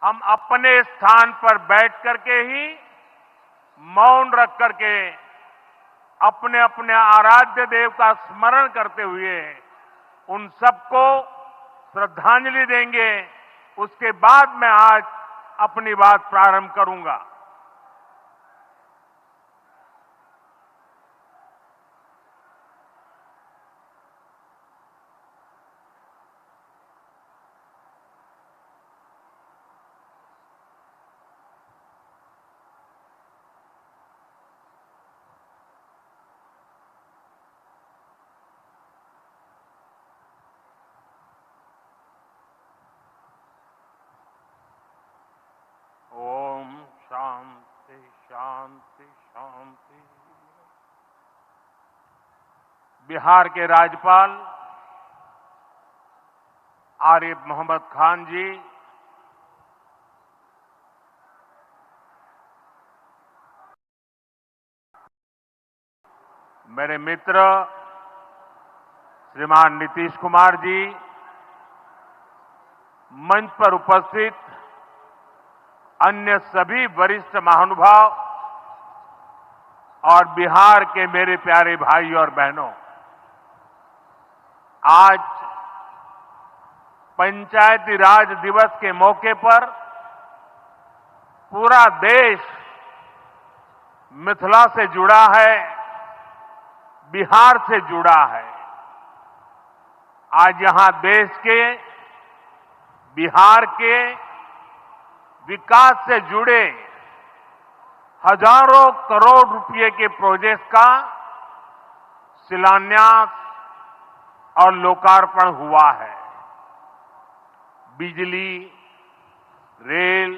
हम अपने स्थान पर बैठ करके ही मौन रख करके अपने अपने आराध्य देव का स्मरण करते हुए उन सबको श्रद्धांजलि देंगे। उसके बाद मैं आज अपनी बात प्रारंभ करूंगा। ओम शांति शांति शांति। बिहार के राज्यपाल आरिफ मोहम्मद खान जी, मेरे मित्र श्रीमान नीतीश कुमार जी, मंच पर उपस्थित अन्य सभी वरिष्ठ महानुभाव और बिहार के मेरे प्यारे भाई और बहनों, आज पंचायती राज दिवस के मौके पर पूरा देश मिथिला से जुड़ा है, बिहार से जुड़ा है। आज यहां देश के, बिहार के विकास से जुड़े हजारों करोड़ रुपए के प्रोजेक्ट का शिलान्यास और लोकार्पण हुआ है। बिजली, रेल,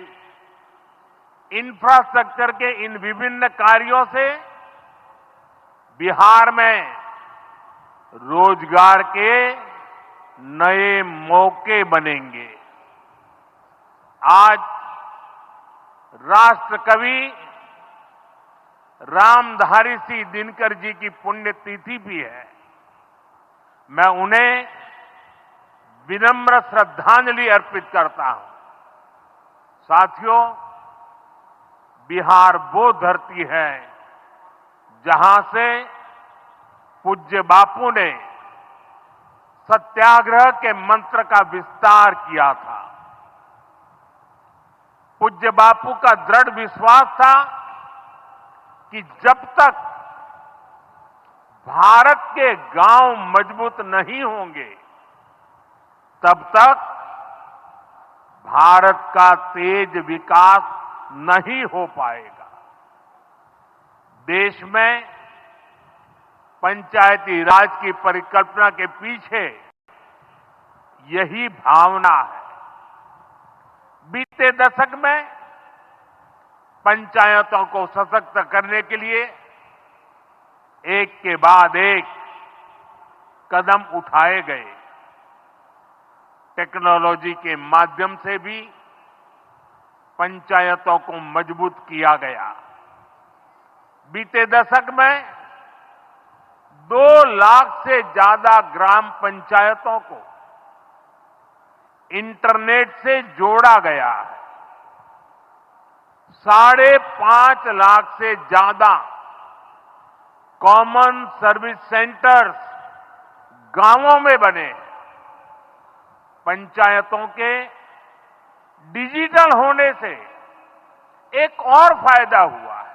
इंफ्रास्ट्रक्चर के इन विभिन्न कार्यों से बिहार में रोजगार के नए मौके बनेंगे। आज राष्ट्र कवि रामधारी सिंह दिनकर जी की पुण्यतिथि भी है। मैं उन्हें विनम्र श्रद्धांजलि अर्पित करता हूं। साथियों, बिहार वो धरती है जहां से पूज्य बापू ने सत्याग्रह के मंत्र का विस्तार किया था। पूज्य बापू का दृढ़ विश्वास था कि जब तक भारत के गांव मजबूत नहीं होंगे, तब तक भारत का तेज विकास नहीं हो पाएगा। देश में पंचायती राज की परिकल्पना के पीछे यही भावना है। बीते दशक में पंचायतों को सशक्त करने के लिए एक के बाद एक कदम उठाए गए। टेक्नोलॉजी के माध्यम से भी पंचायतों को मजबूत किया गया। बीते दशक में 2 लाख से ज्यादा ग्राम पंचायतों को इंटरनेट से जोड़ा गया है। 5.5 लाख से ज्यादा कॉमन सर्विस सेंटर्स गांवों में बने। पंचायतों के डिजिटल होने से एक और फायदा हुआ है।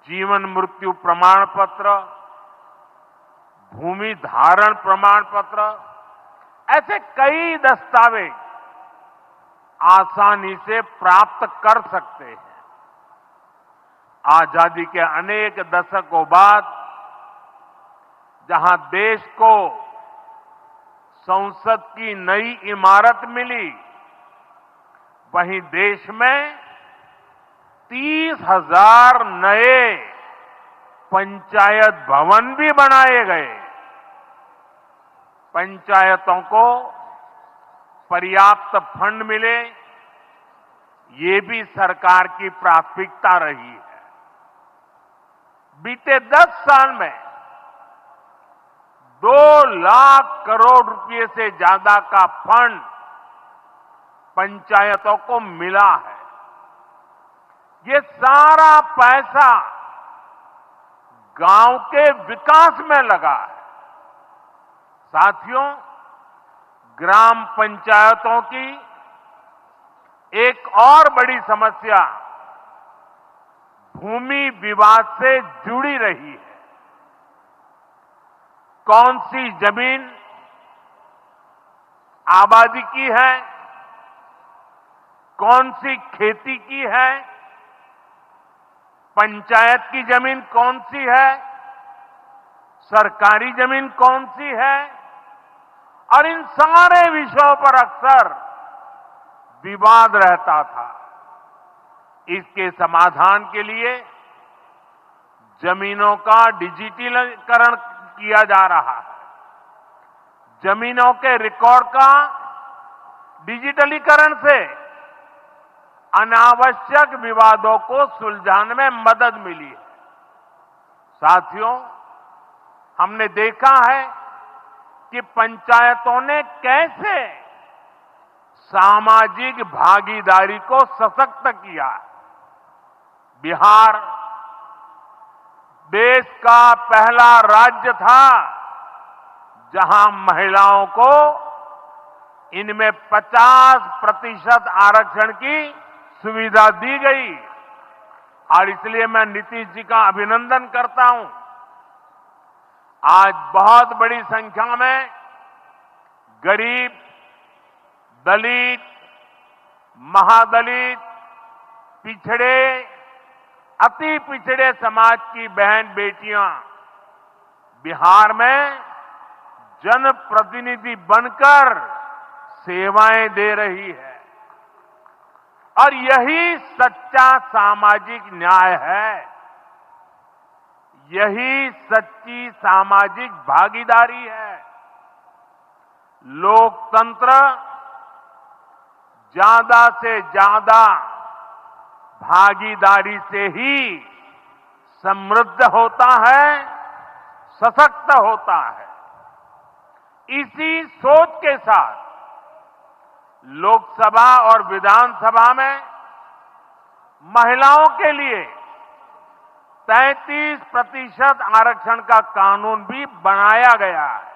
जीवन मृत्यु प्रमाण पत्र, भूमि धारण प्रमाण पत्र, ऐसे कई दस्तावेज आसानी से प्राप्त कर सकते हैं। आजादी के अनेक दशकों बाद जहां देश को संसद की नई इमारत मिली, वहीं देश में 30,000 नए पंचायत भवन भी बनाए गए। पंचायतों को पर्याप्त फंड मिले, ये भी सरकार की प्राथमिकता रही है। बीते 10 साल में 2 लाख करोड़ रुपए से ज्यादा का फंड पंचायतों को मिला है। ये सारा पैसा गांव के विकास में लगा है। साथियों, ग्राम पंचायतों की एक और बड़ी समस्या भूमि विवाद से जुड़ी रही है। कौन सी जमीन आबादी की है, कौन सी खेती की है, पंचायत की जमीन कौन सी है, सरकारी जमीन कौन सी है, और इन सारे विषयों पर अक्सर विवाद रहता था। इसके समाधान के लिए जमीनों का डिजिटलीकरण किया जा रहा है। जमीनों के रिकॉर्ड का डिजिटलीकरण से अनावश्यक विवादों को सुलझाने में मदद मिली है। साथियों, हमने देखा है कि पंचायतों ने कैसे सामाजिक भागीदारी को सशक्त किया। बिहार देश का पहला राज्य था जहां महिलाओं को इनमें 50% आरक्षण की सुविधा दी गई, और इसलिए मैं नीतीश जी का अभिनंदन करता हूं। आज बहुत बड़ी संख्या में गरीब, दलित, महादलित, पिछड़े, अति पिछड़े समाज की बहन बेटियां बिहार में जनप्रतिनिधि बनकर सेवाएं दे रही है, और यही सच्चा सामाजिक न्याय है। यही सच्ची सामाजिक भागीदारी है। लोकतंत्र ज्यादा से ज्यादा भागीदारी से ही समृद्ध होता है, सशक्त होता है। इसी सोच के साथ लोकसभा और विधानसभा में महिलाओं के लिए 33% आरक्षण का कानून भी बनाया गया है।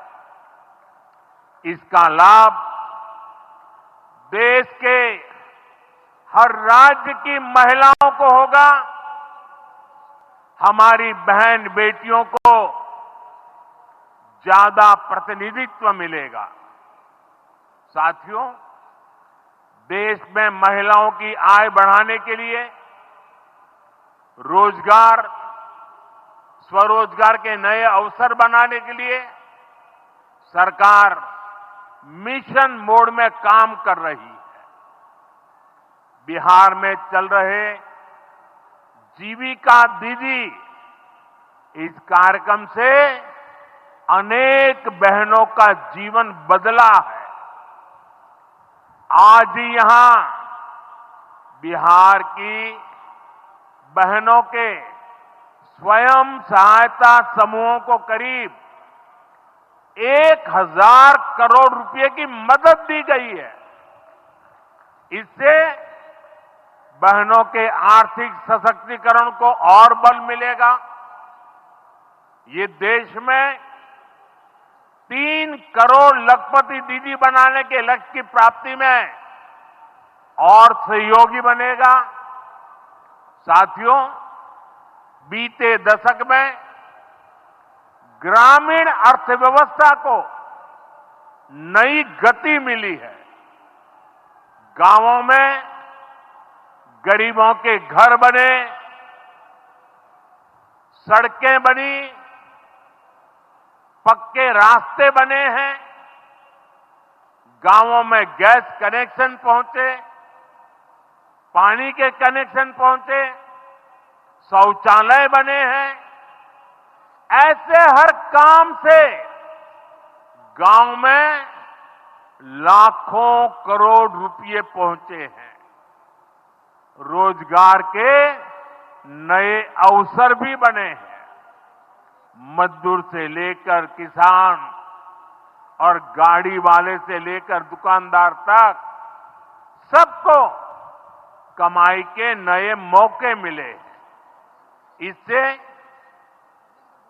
इसका लाभ देश के हर राज्य की महिलाओं को होगा। हमारी बहन बेटियों को ज्यादा प्रतिनिधित्व मिलेगा। साथियों, देश में महिलाओं की आय बढ़ाने के लिए रोजगार, स्वरोजगार के नए अवसर बनाने के लिए सरकार मिशन मोड में काम कर रही है। बिहार में चल रहे जीविका दीदी इस कार्यक्रम से अनेक बहनों का जीवन बदला है। आज ही यहां बिहार की बहनों के स्वयं सहायता समूहों को करीब 1000 करोड़ रुपए की मदद दी गई है। इससे बहनों के आर्थिक सशक्तिकरण को और बल मिलेगा। ये देश में 3 करोड़ लखपति दीदी बनाने के लक्ष्य की प्राप्ति में और सहयोगी बनेगा। साथियों, बीते दशक में ग्रामीण अर्थव्यवस्था को नई गति मिली है। गांवों में गरीबों के घर बने, सड़कें बनी, पक्के रास्ते बने हैं, गांवों में गैस कनेक्शन पहुंचे, पानी के कनेक्शन पहुंचे, शौचालय बने हैं। ऐसे हर काम से गांव में लाखों करोड़ रुपए पहुंचे हैं। रोजगार के नए अवसर भी बने हैं। मजदूर से लेकर किसान और गाड़ी वाले से लेकर दुकानदार तक सबको कमाई के नए मौके मिले। इससे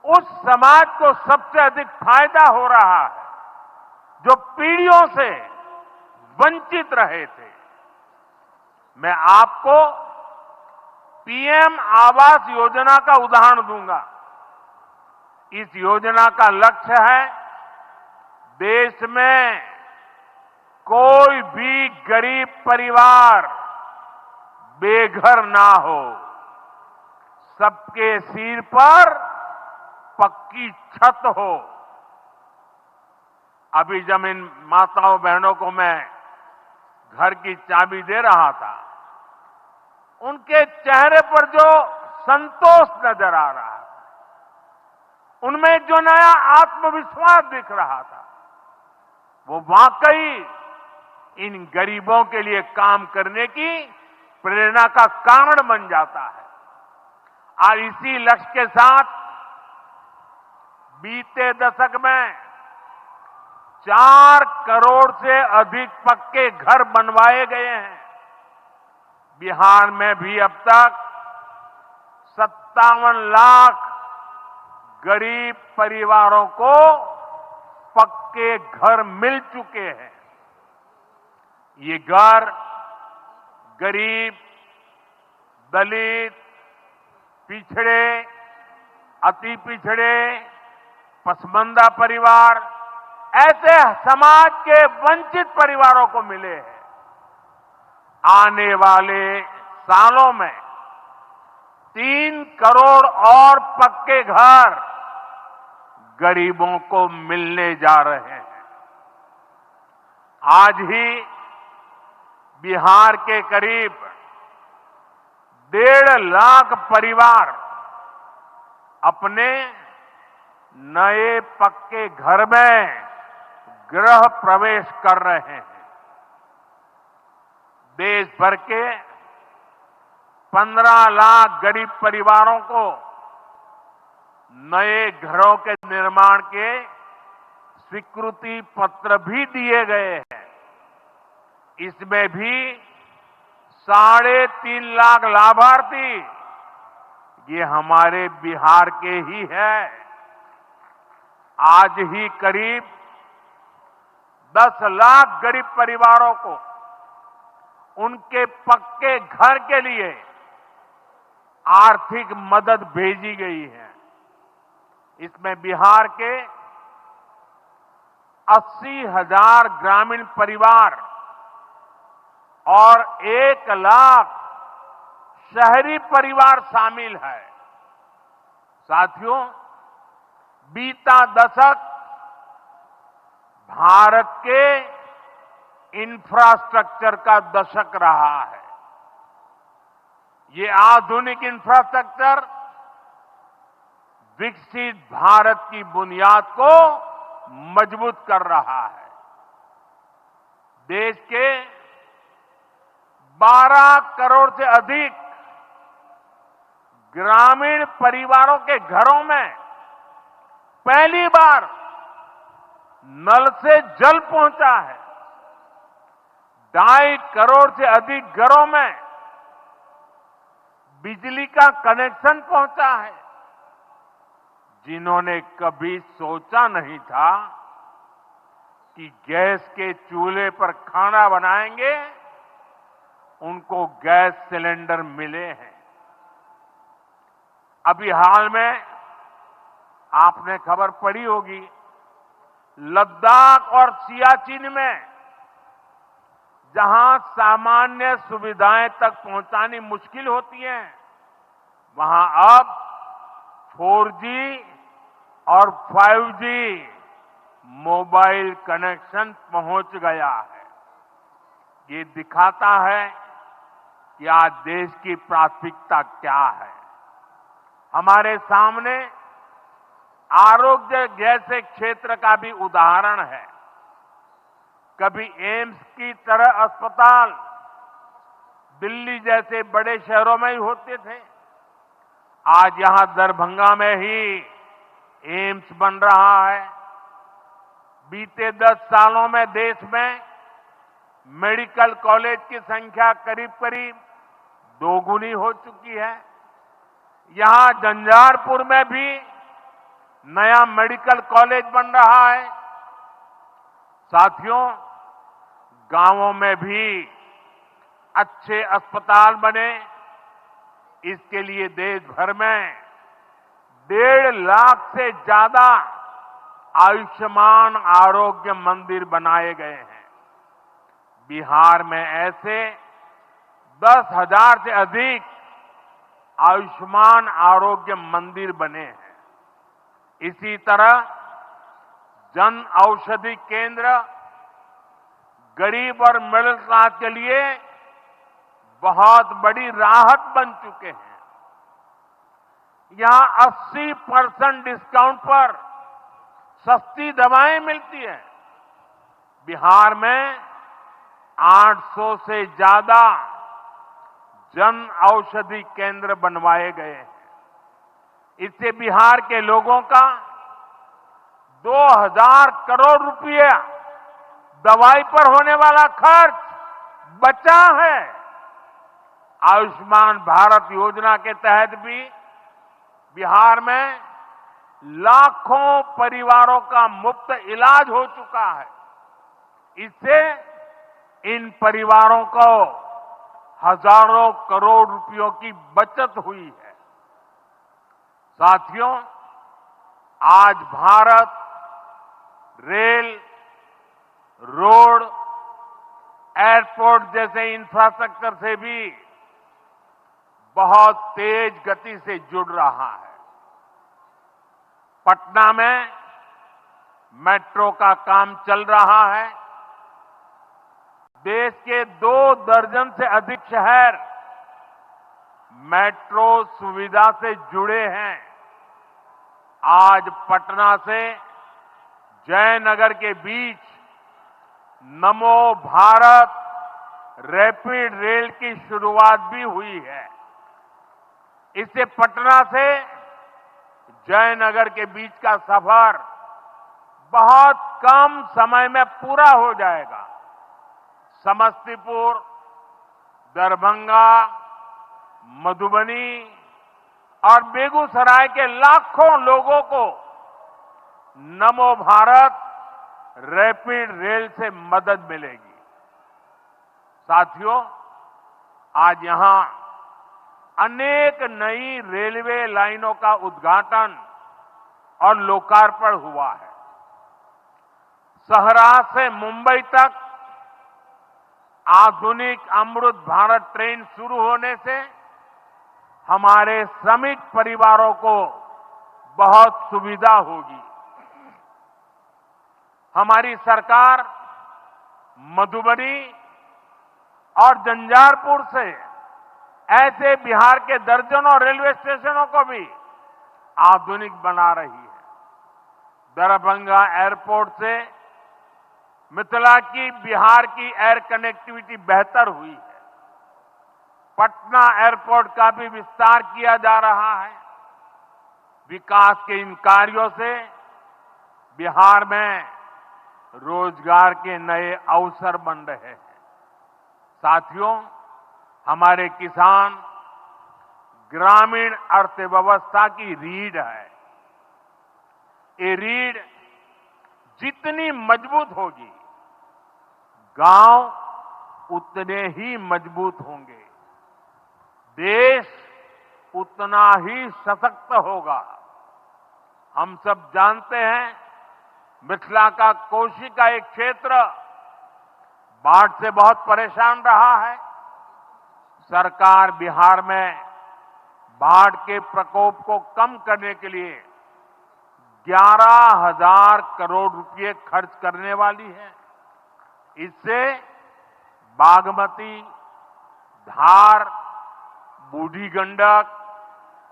उस समाज को सबसे अधिक फायदा हो रहा है जो पीढ़ियों से वंचित रहे थे। मैं आपको पीएम आवास योजना का उदाहरण दूंगा। इस योजना का लक्ष्य है देश में कोई भी गरीब परिवार बेघर ना हो, सबके सिर पर पक्की छत हो। अभी जब इन माताओं बहनों को मैं घर की चाबी दे रहा था, उनके चेहरे पर जो संतोष नजर आ रहा था, उनमें जो नया आत्मविश्वास दिख रहा था, वो वाकई इन गरीबों के लिए काम करने की प्रेरणा का कारण बन जाता है। और इसी लक्ष्य के साथ बीते दशक में 4 करोड़ से अधिक पक्के घर बनवाए गए हैं। बिहार में भी अब तक 57 लाख गरीब परिवारों को पक्के घर मिल चुके हैं। ये घर गरीब, दलित, पिछड़े, अति पिछड़े, पसमानदा परिवार, ऐसे समाज के वंचित परिवारों को मिले हैं। आने वाले सालों में 3 करोड़ और पक्के घर गरीबों को मिलने जा रहे हैं। आज ही बिहार के करीब 1.5 लाख परिवार अपने नए पक्के घर में गृह प्रवेश कर रहे हैं। देश भर के 15 लाख गरीब परिवारों को नए घरों के निर्माण के स्वीकृति पत्र भी दिए गए हैं। इसमें भी 3.5 लाख लाभार्थी ये हमारे बिहार के ही हैं। आज ही करीब 10 लाख गरीब परिवारों को उनके पक्के घर के लिए आर्थिक मदद भेजी गई है। इसमें बिहार के 80,000 ग्रामीण परिवार और 1 लाख शहरी परिवार शामिल है। साथियों, बीता दशक भारत के इंफ्रास्ट्रक्चर का दशक रहा है। ये आधुनिक इंफ्रास्ट्रक्चर विकसित भारत की बुनियाद को मजबूत कर रहा है। देश के 12 करोड़ से अधिक ग्रामीण परिवारों के घरों में पहली बार नल से जल पहुंचा है। 2.5 करोड़ से अधिक घरों में बिजली का कनेक्शन पहुंचा है। जिन्होंने कभी सोचा नहीं था कि गैस के चूल्हे पर खाना बनाएंगे, उनको गैस सिलेंडर मिले हैं। अभी हाल में आपने खबर पढ़ी होगी, लद्दाख और सियाचिन में जहां सामान्य सुविधाएं तक पहुंचानी मुश्किल होती हैं, वहां अब 4G और 5G मोबाइल कनेक्शन पहुंच गया है। ये दिखाता है कि आज देश की प्राथमिकता क्या है। हमारे सामने आरोग्य जैसे क्षेत्र का भी उदाहरण है। कभी एम्स की तरह अस्पताल दिल्ली जैसे बड़े शहरों में ही होते थे। आज यहां दरभंगा में ही एम्स बन रहा है। बीते 10 सालों में देश में मेडिकल कॉलेज की संख्या करीब करीब दोगुनी हो चुकी है। यहां झंझारपुर में भी नया मेडिकल कॉलेज बन रहा है। साथियों, गांवों में भी अच्छे अस्पताल बने, इसके लिए देश भर में 1.5 लाख से ज्यादा आयुष्मान आरोग्य मंदिर बनाए गए हैं। बिहार में ऐसे 10,000 से अधिक आयुष्मान आरोग्य मंदिर बने हैं। इसी तरह जन औषधि केंद्र गरीब और मिडिल क्लास के लिए बहुत बड़ी राहत बन चुके हैं। यहां 80% डिस्काउंट पर सस्ती दवाएं मिलती हैं। बिहार में 800 से ज्यादा जन औषधि केंद्र बनवाए गए हैं। इससे बिहार के लोगों का 2,000 करोड़ रुपया दवाई पर होने वाला खर्च बचा है। आयुष्मान भारत योजना के तहत भी बिहार में लाखों परिवारों का मुफ्त इलाज हो चुका है। इससे इन परिवारों को हजारों करोड़ रुपयों की बचत हुई है। साथियों, आज भारत रेल, रोड, एयरपोर्ट जैसे इंफ्रास्ट्रक्चर से भी बहुत तेज गति से जुड़ रहा है। पटना में मेट्रो का काम चल रहा है। देश के 2 दर्जन से अधिक शहर मेट्रो सुविधा से जुड़े हैं। आज पटना से जयनगर के बीच नमो भारत रैपिड रेल की शुरुआत भी हुई है। इससे पटना से जयनगर के बीच का सफर बहुत कम समय में पूरा हो जाएगा। समस्तीपुर, दरभंगा, मधुबनी और बेगूसराय के लाखों लोगों को नमो भारत रैपिड रेल से मदद मिलेगी। साथियों, आज यहां अनेक नई रेलवे लाइनों का उद्घाटन और लोकार्पण हुआ है। सहरा से मुंबई तक आधुनिक अमृत भारत ट्रेन शुरू होने से हमारे श्रमिक परिवारों को बहुत सुविधा होगी। हमारी सरकार मधुबनी और झंझारपुर से ऐसे बिहार के दर्जनों रेलवे स्टेशनों को भी आधुनिक बना रही है। दरभंगा एयरपोर्ट से मिथिला की बिहार की एयर कनेक्टिविटी बेहतर हुई है। पटना एयरपोर्ट का भी विस्तार किया जा रहा है। विकास के इन कार्यों से बिहार में रोजगार के नए अवसर बन रहे हैं। साथियों, हमारे किसान ग्रामीण अर्थव्यवस्था की रीढ़ है। ये रीढ़ जितनी मजबूत होगी, गांव उतने ही मजबूत होंगे, देश उतना ही सशक्त होगा। हम सब जानते हैं, मिथिला का कोशी का एक क्षेत्र बाढ़ से बहुत परेशान रहा है। सरकार बिहार में बाढ़ के प्रकोप को कम करने के लिए 11,000 करोड़ रुपए खर्च करने वाली है। इससे बागमती, धार, बूढ़ी गंडक,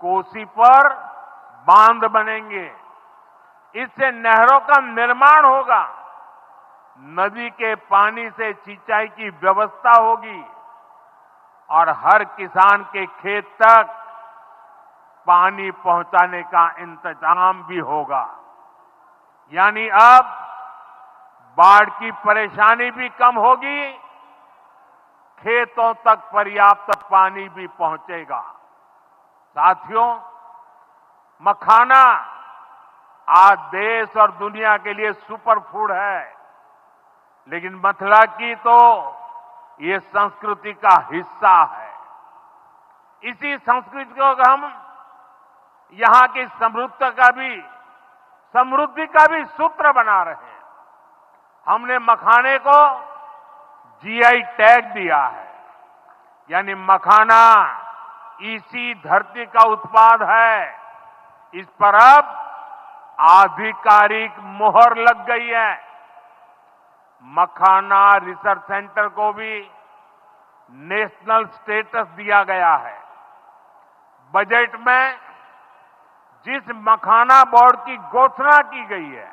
कोसी पर बांध बनेंगे। इससे नहरों का निर्माण होगा, नदी के पानी से सिंचाई की व्यवस्था होगी और हर किसान के खेत तक पानी पहुंचाने का इंतजाम भी होगा। यानी अब बाढ़ की परेशानी भी कम होगी खेतों तक पर्याप्त पानी भी पहुंचेगा। साथियों, मखाना आज देश और दुनिया के लिए सुपर फूड है, लेकिन मिथिला की तो ये संस्कृति का हिस्सा है। इसी संस्कृति को हम यहां की समृद्धि का भी सूत्र बना रहे हैं। हमने मखाने को जीआई टैग दिया है, यानी मखाना इसी धरती का उत्पाद है। इस पर अब आधिकारिक मोहर लग गई है। मखाना रिसर्च सेंटर को भी नेशनल स्टेटस दिया गया है। बजट में जिस मखाना बोर्ड की घोषणा की गई है,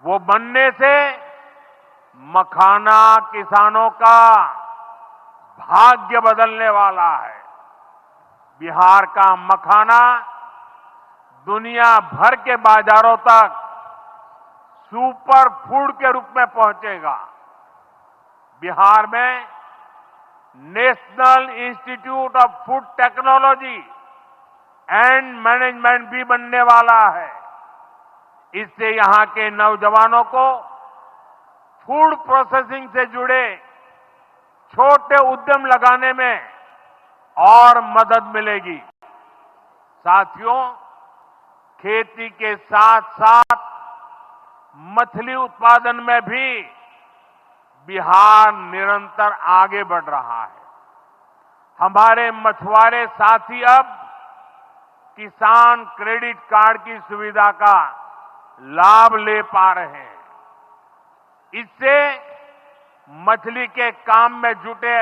वो बनने से मखाना किसानों का भाग्य बदलने वाला है। बिहार का मखाना दुनिया भर के बाजारों तक सुपर फूड के रूप में पहुंचेगा। बिहार में national institute of food technology and management भी बनने वाला है। इससे यहां के नौजवानों को फूड प्रोसेसिंग से जुड़े छोटे उद्यम लगाने में और मदद मिलेगी। साथियों, खेती के साथ साथ मछली उत्पादन में भी बिहार निरंतर आगे बढ़ रहा है। हमारे मछुआरे साथी अब किसान क्रेडिट कार्ड की सुविधा का लाभ ले पा रहे हैं। इससे मछली के काम में जुटे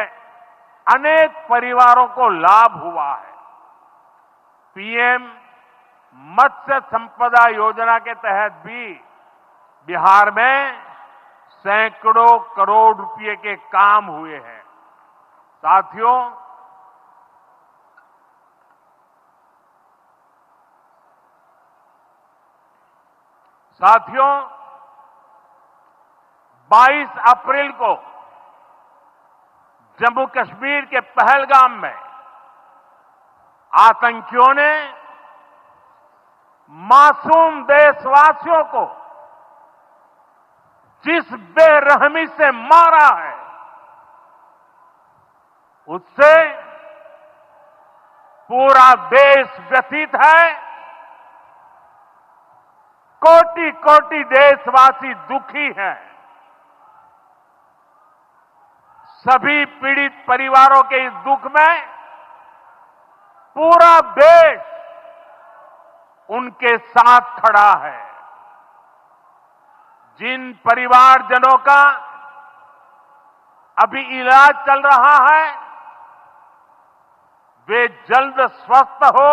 अनेक परिवारों को लाभ हुआ है। पीएम मत्स्य संपदा योजना के तहत भी बिहार में सैकड़ों करोड़ रुपए के काम हुए हैं। साथियों, 22 अप्रैल को जम्मू कश्मीर के पहलगाम में आतंकियों ने मासूम देशवासियों को जिस बेरहमी से मारा है, उससे पूरा देश व्यथित है। कोटि कोटि देशवासी दुखी हैं। सभी पीड़ित परिवारों के इस दुख में पूरा देश उनके साथ खड़ा है। जिन परिवारजनों का अभी इलाज चल रहा है, वे जल्द स्वस्थ हो,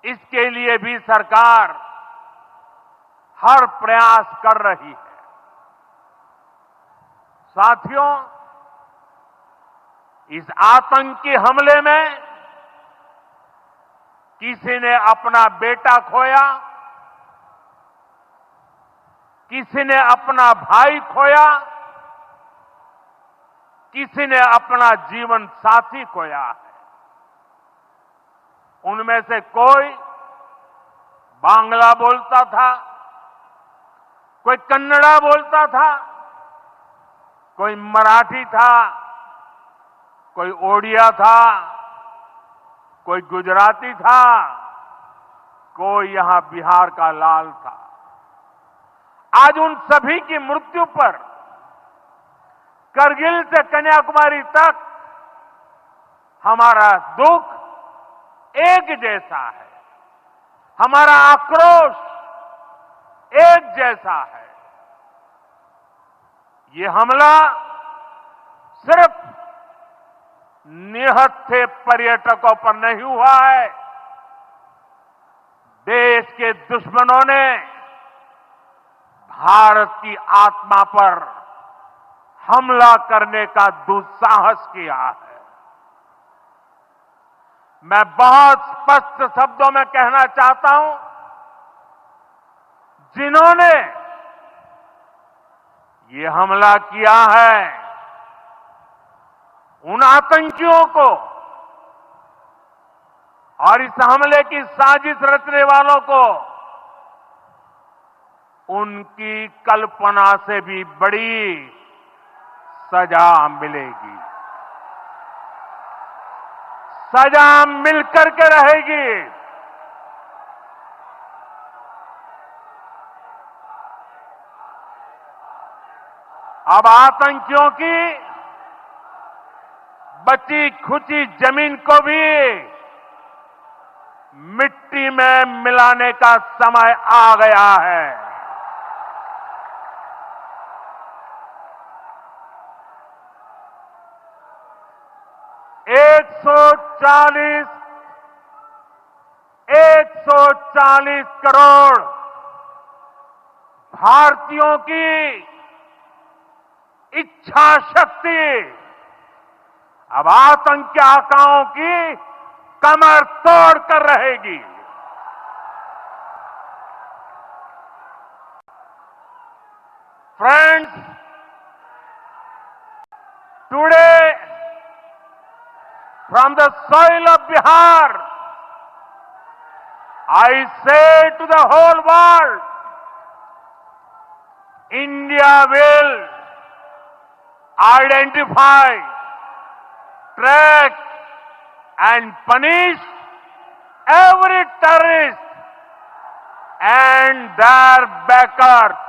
इसके लिए भी सरकार हर प्रयास कर रही है। साथियों, इस आतंकी हमले में किसी ने अपना बेटा खोया, किसी ने अपना भाई खोया, किसी ने अपना जीवन साथी खोया है। उनमें से कोई बांग्ला बोलता था, कोई कन्नड़ा बोलता था, कोई मराठी था, कोई ओडिया था, कोई गुजराती था, कोई यहां बिहार का लाल था। आज उन सभी की मृत्यु पर करगिल से कन्याकुमारी तक हमारा दुख एक जैसा है, हमारा आक्रोश एक जैसा है। ये हमला सिर्फ निहत्थे पर्यटकों पर नहीं हुआ है। देश के दुश्मनों ने भारत की आत्मा पर हमला करने का दुस्साहस किया है। मैं बहुत स्पष्ट शब्दों में कहना चाहता हूं, जिन्होंने ये हमला किया है, उन आतंकियों को और इस हमले की साजिश रचने वालों को उनकी कल्पना से भी बड़ी सजा मिलेगी। सजा मिलकर के रहेगी। अब आतंकियों की बची खुची जमीन को भी मिट्टी में मिलाने का समय आ गया है। एक सौ चालीस करोड़ भारतीयों की इच्छा शक्ति अब आतंकी आकाओं की कमर तोड़ कर रहेगी। Friends, today from the soil of Bihar, I say to the whole world, India will identify, track and punish every terrorist and their backers.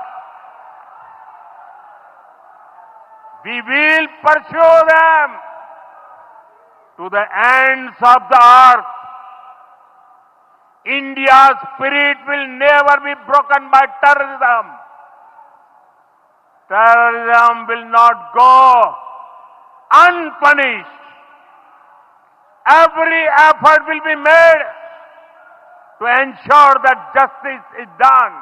We will pursue them to the ends of the earth. India's spirit will never be broken by terrorism. Terrorism will not go unpunished. Every effort will be made to ensure that justice is done.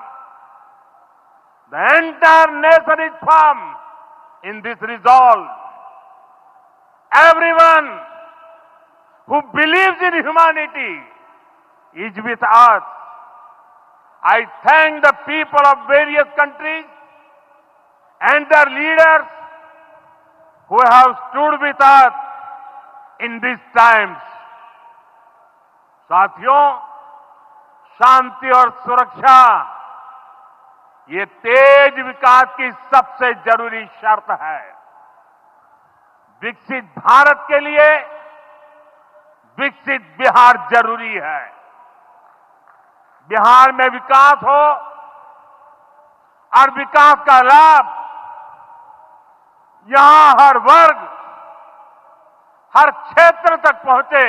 The entire nation is firm in this resolve. Everyone who believes in humanity is with us. I thank the people of various countries and their leaders who have stood with us in these times. साथियों, शांति और सुरक्षा ये तेज विकास की सबसे जरूरी शर्त है। विकसित भारत के लिए विकसित बिहार जरूरी है। बिहार में विकास हो और विकास का लाभ यहां हर वर्ग, हर क्षेत्र तक पहुंचे,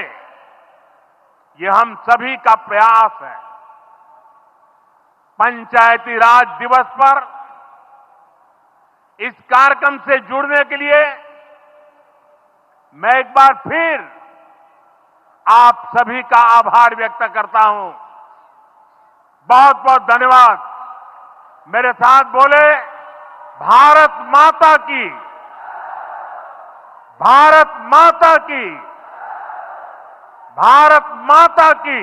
ये हम सभी का प्रयास है। पंचायती राज दिवस पर इस कार्यक्रम से जुड़ने के लिए मैं एक बार फिर आप सभी का आभार व्यक्त करता हूं। बहुत बहुत धन्यवाद। मेरे साथ बोले, भारत माता की, भारत माता की, भारत माता की।